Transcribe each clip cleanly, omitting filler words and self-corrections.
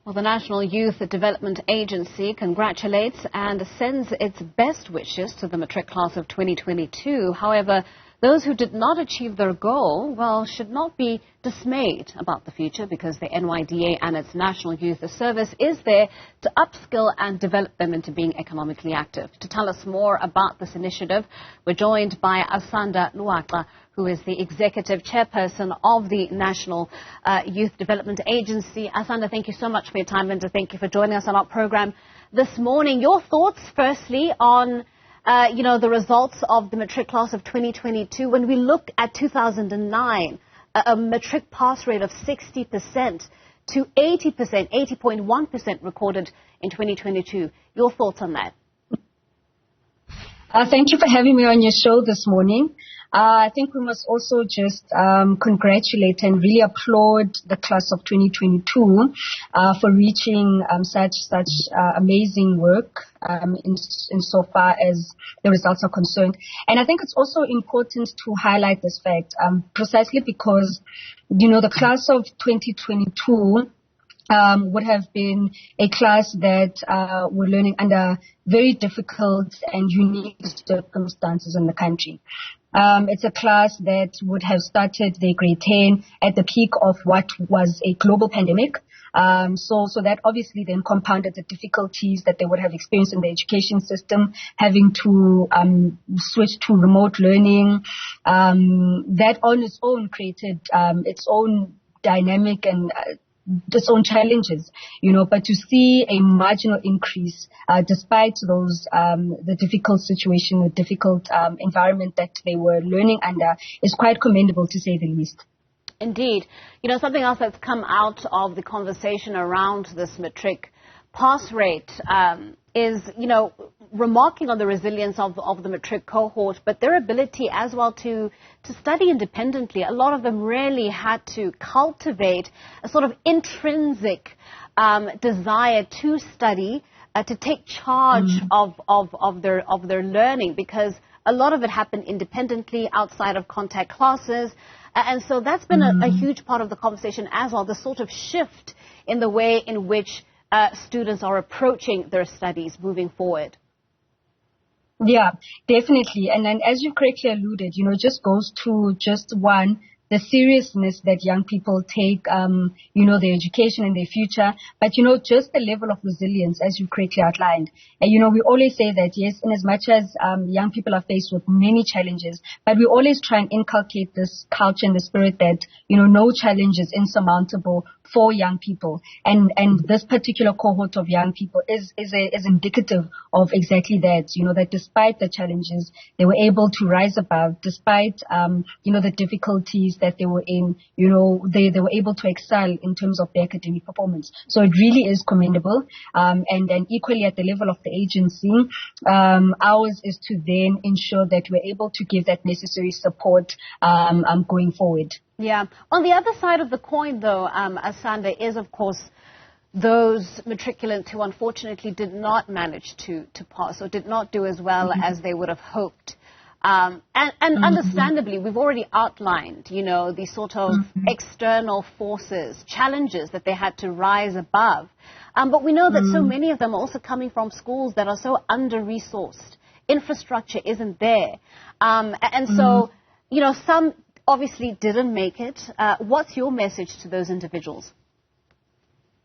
Well, the National Youth Development Agency congratulates and sends its best wishes to the Matric class of 2022. However, those who did not achieve their goal, well, should not be dismayed about the future, because the NYDA and its National Youth Service is there to upskill and develop them into being economically active. To tell us more about this initiative, we're joined by Asanda Luwaca, who is the Executive Chairperson of the National Youth Development Agency. Asanda, thank you so much for your time, and thank you for joining us on our program this morning. Your thoughts, firstly, on the results of the Matric class of 2022. When we look at 2009, a Matric pass rate of 60% to 80%, 80.1% recorded in 2022. Your thoughts on that? Thank you for having me on your show this morning. I think we must also just congratulate and really applaud the class of 2022 for reaching such amazing work in so far as the results are concerned. And I think it's also important to highlight this fact precisely because, the class of 2022 would have been a class that were learning under very difficult and unique circumstances in the country. It's a class that would have started their grade 10 at the peak of what was a global pandemic. So that obviously then compounded the difficulties that they would have experienced in the education system, having to switch to remote learning. That on its own created its own dynamic and its own challenges, but to see a marginal increase, despite those, the difficult situation, the difficult environment that they were learning under, is quite commendable, to say the least. Indeed. Something else that's come out of the conversation around this Matric pass rate is, remarking on the resilience of the Matric cohort, but their ability as well to study independently. A lot of them really had to cultivate a sort of intrinsic desire to study, to take charge of their learning, because a lot of it happened independently outside of contact classes. And so that's been a huge part of the conversation as well, the sort of shift in the way in which students are approaching their studies moving forward. Yeah, definitely. And then, as you correctly alluded, it just goes to the seriousness that young people take, their education and their future, but, just the level of resilience, as you correctly outlined. And, we always say that, yes, in as much as young people are faced with many challenges, but we always try and inculcate this culture and the spirit that, no challenge is insurmountable for young people. And this particular cohort of young people is indicative of exactly that, that despite the challenges, they were able to rise above, despite, the difficulties that they were in, they were able to excel in terms of their academic performance. So it really is commendable. And then equally at the level of the agency, ours is to then ensure that we're able to give that necessary support going forward. Yeah. On the other side of the coin, though, Asanda, is, of course, those matriculants who unfortunately did not manage to pass or did not do as well as they would have hoped. And understandably, we've already outlined, the sort of external forces, challenges that they had to rise above. But we know that so many of them are also coming from schools that are so under-resourced. Infrastructure isn't there. And so, some obviously didn't make it. What's your message to those individuals?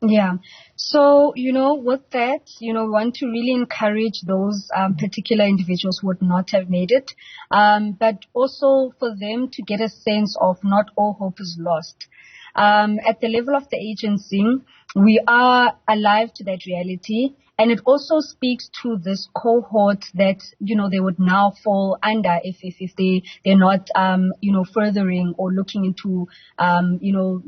Yeah. So, with that, we want to really encourage those particular individuals who would not have made it, but also for them to get a sense of not all hope is lost. At the level of the agency, we are alive to that reality. And it also speaks to this cohort that, they would now fall under if they're not, furthering or looking into,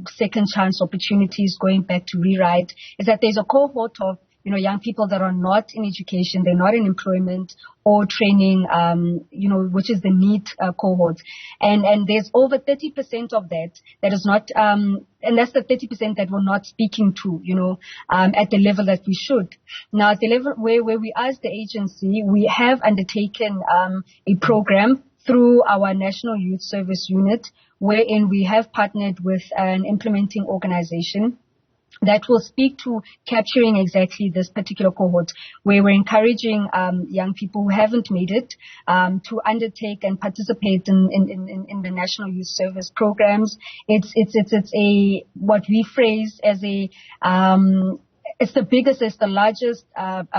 second chance opportunities, going back to rewrite, is that there's a cohort of, young people that are not in education, they're not in employment or training, which is the NEET cohort. And there's over 30% of that is not, and that's the 30% that we're not speaking to, at the level that we should. Now, at the level where we as the agency, we have undertaken a program through our National Youth Service Unit, wherein we have partnered with an implementing organization that will speak to capturing exactly this particular cohort, where we're encouraging young people who haven't made it to undertake and participate in the National Youth Service programs. It's a what we phrase as a it's the largest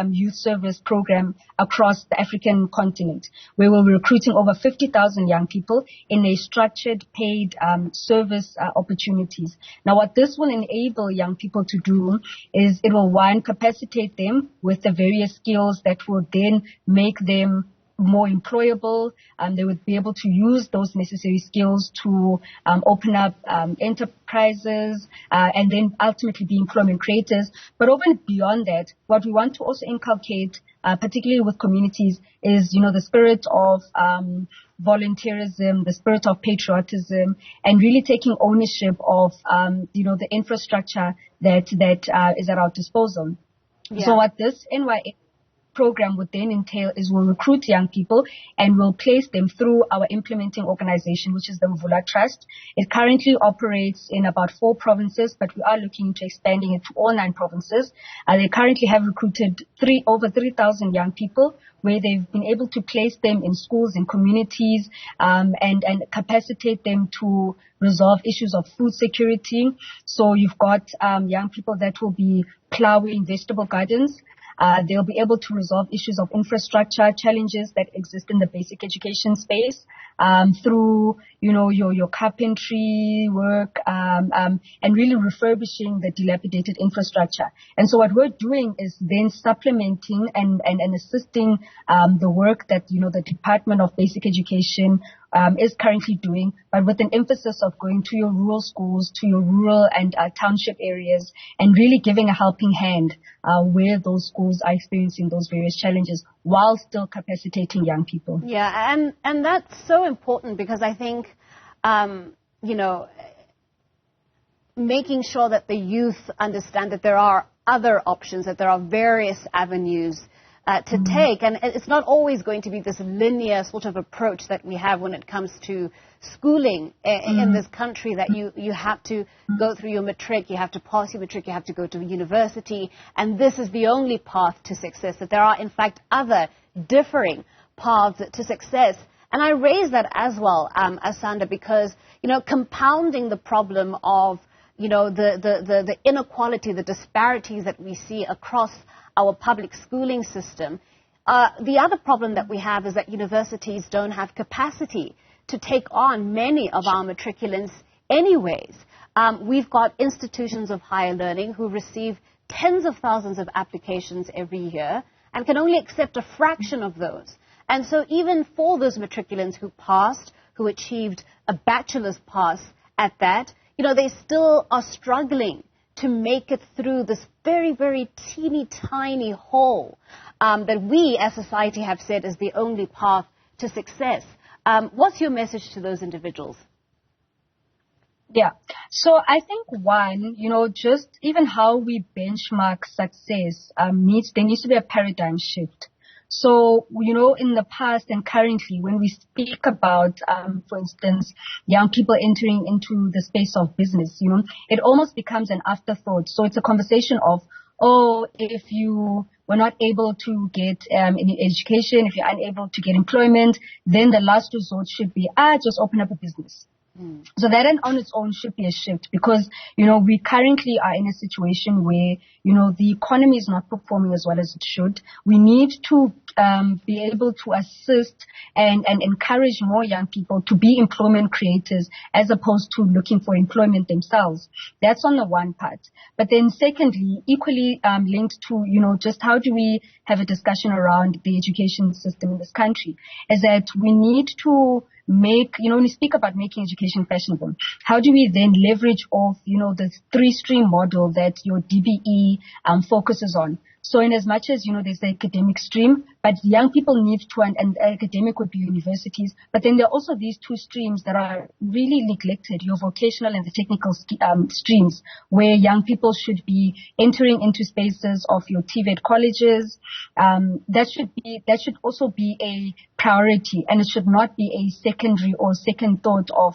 youth service program across the African continent, where we're recruiting over 50,000 young people in a structured, paid service opportunities. Now, what this will enable young people to do is it will, one, capacitate them with the various skills that will then make them more employable. They would be able to use those necessary skills to open up enterprises and then ultimately be employment creators. But over and beyond that, what we want to also inculcate, particularly with communities, is, the spirit of volunteerism, the spirit of patriotism, and really taking ownership of, the infrastructure that is at our disposal. Yeah. So what this NYDA program would then entail is we'll recruit young people and we'll place them through our implementing organization, which is the Mvula Trust. It currently operates in about 4 provinces, but we are looking into expanding it to all 9 provinces. They currently have recruited over 3,000 young people, where they've been able to place them in schools and communities and capacitate them to resolve issues of food security. So you've got young people that will be plowing vegetable gardens. They'll be able to resolve issues of infrastructure challenges that exist in the basic education space through, your carpentry work and really refurbishing the dilapidated infrastructure. And so what we're doing is then supplementing and assisting the work that, the Department of Basic Education is currently doing, but with an emphasis of going to your rural schools, to your rural and township areas, and really giving a helping hand where those schools are experiencing those various challenges while still capacitating young people. Yeah, and that's so important, because I think, making sure that the youth understand that there are other options, that there are various avenues to take. And it's not always going to be this linear sort of approach that we have when it comes to schooling in this country, that you have to go through your matric, you have to pass your matric, you have to go to university, and this is the only path to success, that there are, in fact, other differing paths to success. And I raise that as well, Asanda, because, compounding the problem of, the inequality, the disparities that we see across our public schooling system. The other problem that we have is that universities don't have capacity to take on many of our matriculants anyways. We've got institutions of higher learning who receive tens of thousands of applications every year and can only accept a fraction of those. And so even for those matriculants who passed, who achieved a bachelor's pass at that, they still are struggling to make it through this very, very teeny tiny hole that we as society have said is the only path to success. What's your message to those individuals? Yeah. So I think one, just even how we benchmark success there needs to be a paradigm shift. So, in the past and currently, when we speak about, for instance, young people entering into the space of business, it almost becomes an afterthought. So it's a conversation of, if you were not able to get any education, if you're unable to get employment, then the last resort should be, just open up a business. So that on its own should be a shift, because, we currently are in a situation where, the economy is not performing as well as it should. We need to be able to assist and encourage more young people to be employment creators as opposed to looking for employment themselves. That's on the one part. But then secondly, equally linked to, just how do we have a discussion around the education system in this country, is that we need to make, when we speak about making education fashionable, how do we then leverage off, the 3-stream model that your DBE focuses on? So in as much as, there's the academic stream, but young people need to, and academic would be universities, but then there are also these 2 streams that are really neglected, your vocational and the technical streams, where young people should be entering into spaces of your TVET colleges. That should also be a priority, and it should not be a secondary or second thought of,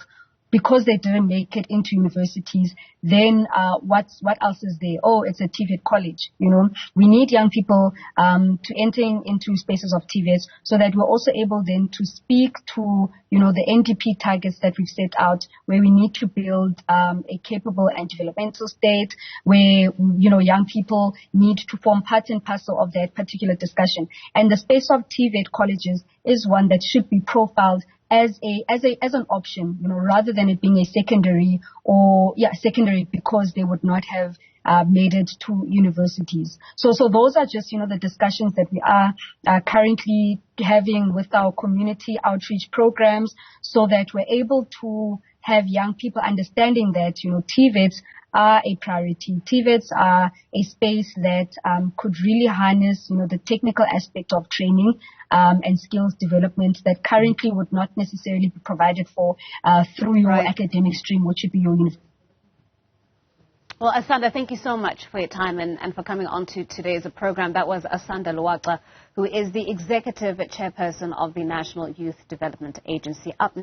because they didn't make it into universities, then what else is there? Oh, it's a TVET college. We need young people to enter into spaces of TVET so that we're also able then to speak to the NDP targets that we've set out, where we need to build a capable and developmental state, where young people need to form part and parcel of that particular discussion. And the space of TVET colleges is one that should be profiled as an option, rather than it being a secondary because they would not have made it to universities. So those are just, the discussions that we are currently having with our community outreach programs, so that we're able to have young people understanding that, TVETs are a priority. TVETs are a space that could really harness, the technical aspect of training and skills development that currently would not necessarily be provided for through your academic stream, which would be your university. Well, Asanda, thank you so much for your time and for coming on to today's program. That was Asanda Luwaca, who is the Executive Chairperson of the National Youth Development Agency. Up